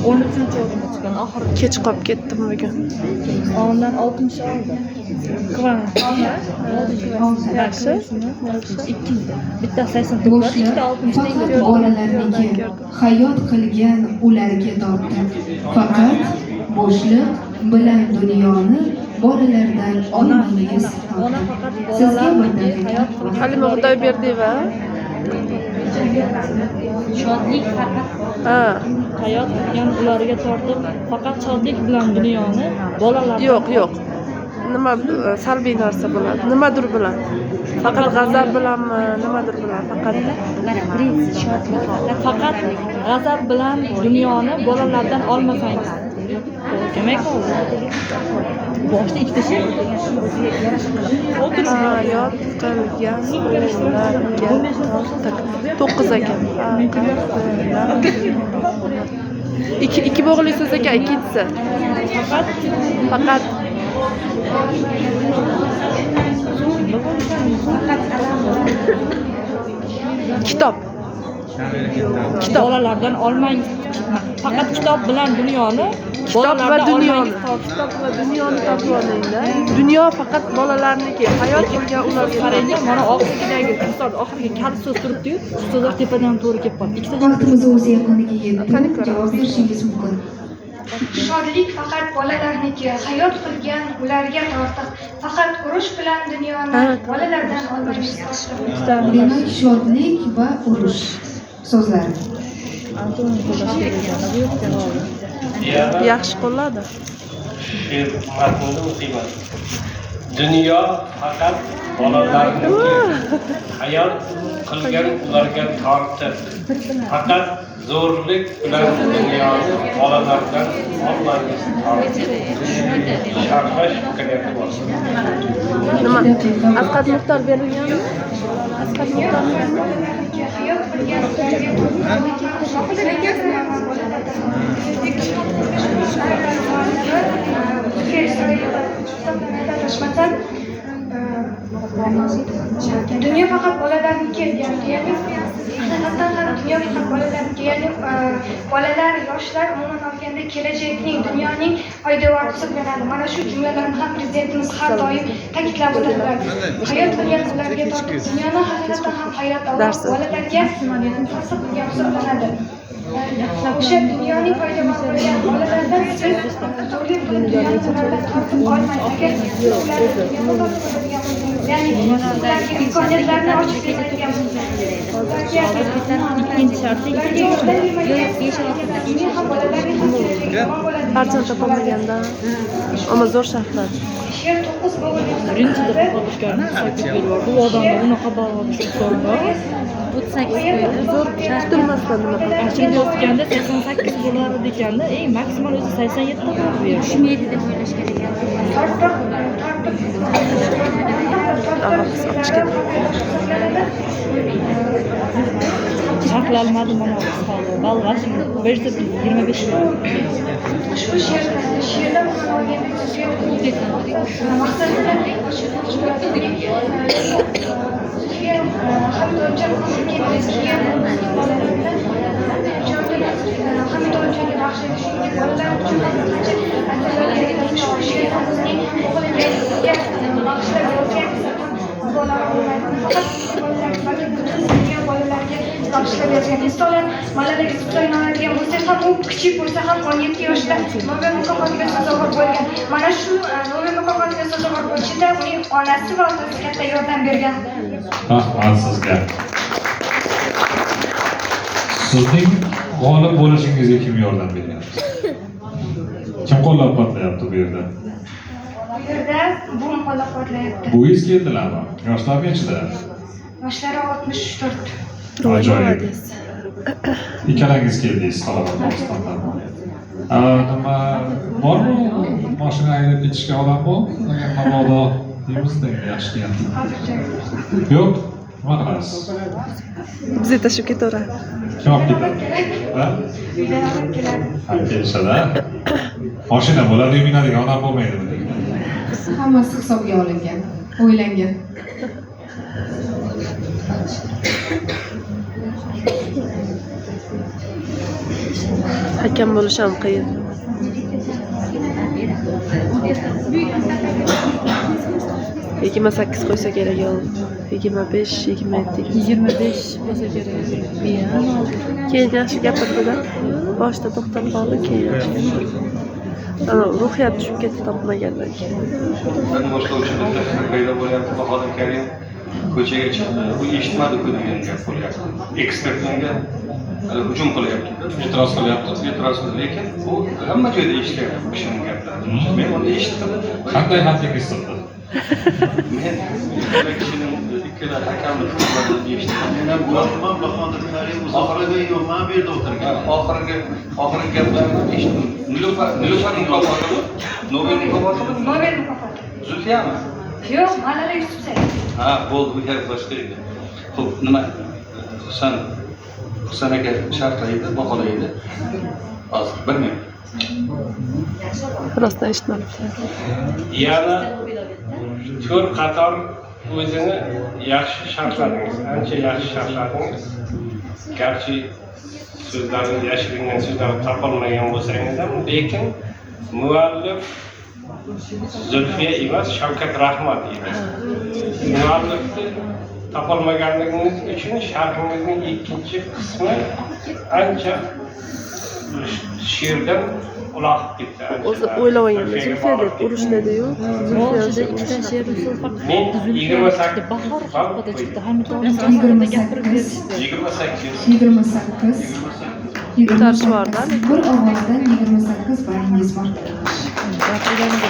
13-o'ringa chiqqan, oxirgi. Kech qolib ketdim bugun. Ondan 60 oldi. Kvant. Yaxshi. Ikkinchi. Bitta 89, ikkita 60 teng Faqat bolalarniki hayot qilgan ularga tortib. Faqat bo'shliq bilan dunyoni bolalardan olmangiz. Ona faqat Sizga bolalarniki hayot qilgan Halima Xudoyberdiyeva. shodlik faqat Ha. hayot qilgan ularga tortib, faqat shodlik bilan dunyoni bolalardan Yo'q. Nima salbiy narsa bo'ladi? Nimadir bilan. Faqat g'azab bilanmi? Nimadir bilan faqat. Faqat g'azab bilan dunyoni bolalardan olmasangiz. Demak, boshda ikkita shay Hayot qilgan ularga tortib. 9 ekan. Ikki bog'li so'z ekan, ikkinchisi. Faqat kitob. bolalardan olmangiz. Faqat kitob bilan dunyoni Kitob va dunyoni. Kitob Va dunyoni topib olinglar. Dunyo faqat bolalarniki. Hayot qilgan ularga qaranglar, mana oxirgidagi misol oxirgi kal so'z turibdi-yu, so'zlar tepadan to'g'ri kelib qoldi. Ikkita Vaqtimiz o'z yakuniga yetdi. Javob berishingiz mumkin. Shodlik faqat bolalarniki, hayot qilgan ularga tortiq. Faqat urush bilan dunyoni bolalardan olmangiz. Demak, shodlik va urush so'zlari. yaxshi qo'lladi. She'r matnida o'qiyman. Dunyo faqat bolalarniki, hayot qilgan ularga tortib. Faqat zo'rlik bilan dunyoni bolalardan olmangiz. Sharhlash imkoniyati bor. Nima? Asqat Muxtor berilganmi? Asqat Muxtor. Hayot qilgan dunyo faqat bolalarniki, ya'ni haqiqatan ham dunyo faqat bolalarniki, ya'ni bolalar, yoshlar umuman olganda kelajakning, dunyoning poydevori hisoblanadi. Mana shu jumlalarni ham prezidentimiz har doim ta'kidlab o'tadilar. Hayot qilgan ularga tortib, dunyoni haqiqatan ham hayot Alloh bolalarga nasib qilgan hisoblanadi. O'sha dunyoning poydevori bo'lgan bolalardan siz zo'rlik qilib dunyoni ulardan tortib olmang. Agar ya'ni ularga imkoniyatlarni ochib beradigan ikkinchi sharti Farzand topolmaganda. Ammo zo'r shartlar. she'r 9 bo'g'ilib birinchida qo'lishganlar sakkiz berib bu odamlar unaqa bog'lanish so'rdi. 38 Zo'r kutilmasdan nima qildi? Archib yozganda 88 bo'lar ekanda, eng maksimal o'zi 87 ta bo'lib berdi. Tushmaydi deb o'ylashgan ekan. Sharhlanmadi mana bu balg'ash bersa 25 Ushbu she'rda umuman olganda maqsadida Misolan, malalarga suqlanadigan bo'lsa ham, u kichik bo'lsa ham 17 yoshda Nobel mukofotiga sazovor bo'lgan. Mana shu Nobel mukofotiga sazovor bo'lishida uning onasi va otasi katta yordam bergan. Rahmat sizga. Sizning g'olib bo'lishingizga kim yordam bergan? Kim qo'llab-quvvatlayapti bu yerda? Bu yerda buvim qo'llab-quvvatlayapti. Buvingiz keldilarmi? Yoshlar nechida? Yoshlari 64. Ajoyib. Ikkalangiz keldingiz Qoraqalpog'istondan. Nima bormi? Mashina haydab ketishga odam bor? Agar mabodo deymizda yaxshi deyapti. Yo'q. Nima qilasiz? Bizni tashib ketaveradi. Kim olib ketadi? Ha? Kelishadi. Mashina bo'ladi, minadigan odam bo'lmaydimi? Hammasi hisobga olingan, o'ylangan. Hakam bo'lish ham qiyin. Yigirma 28 qo'ysa kerak yo. 25, 27. 25 bo'lsa kerak. Men oldim. Keyin yaxshi gapirdi-da. Boshida to'xtab qoldi, keyin yaxshi. Ana ruhiyat tushib ketdi topmagandan keyin. Ben boshlovchida paydo bo'lyapti, Bahodir Karim ko'chaga chiqdi. Bu eshitmadi-ku degan gap bo'lyapti. Ekspertlarga hujum qilyapti, e'tiroz qilyapti, lekin bu hamma joyda eshityapti bu kishining gaplarini. Men uni eshitdim. Qanday xatlik istiqdi? Men ikkala kishining ikkala hakamni fikrlarini eshitdim. Men ham guvohman, Bahodir Karim muzokaraga yo'qman bu yerda o'tirgan. Oxirgi gaplarini eshitdim. Nilufarning mukofoti, Nobel mukofoti, Nobel mukofoti. Zulfiyami? Yo'q, Malala Yusufzai. Ha, bo'ldi, bu gap boshqa edi. Xo'p, nima? Husan aka sharhlaydi, baholaydi. Hozir bilmayman. Rostdan eshitmabdi. Yana 4 qator o'zini yaxshi sharhladingiz, ancha yaxshi sharhladingiz. Garchi so'zlaringiz yashiringan so'zlar topolmagan bo'lsangiz ham, lekin muallif Zulfiya emas, Shavkat Rahmat edi. Muallifni topolmaganligingiz uchun sharhingizning ikkinchi qismi ancha she'rdan uloqib ketdi. O'zi o'ylab olganda Zulfiya deb urush dedi-yu. Boshida ikkita she'r usul faqat Men Zulfiya 28 chiqdi, bahor haqida chiqdi. Hamid Olimjon gapirib berishdi. 28. 28. Tarjimordan. Bir ovozdan 28 balingiz bor. Gapirganda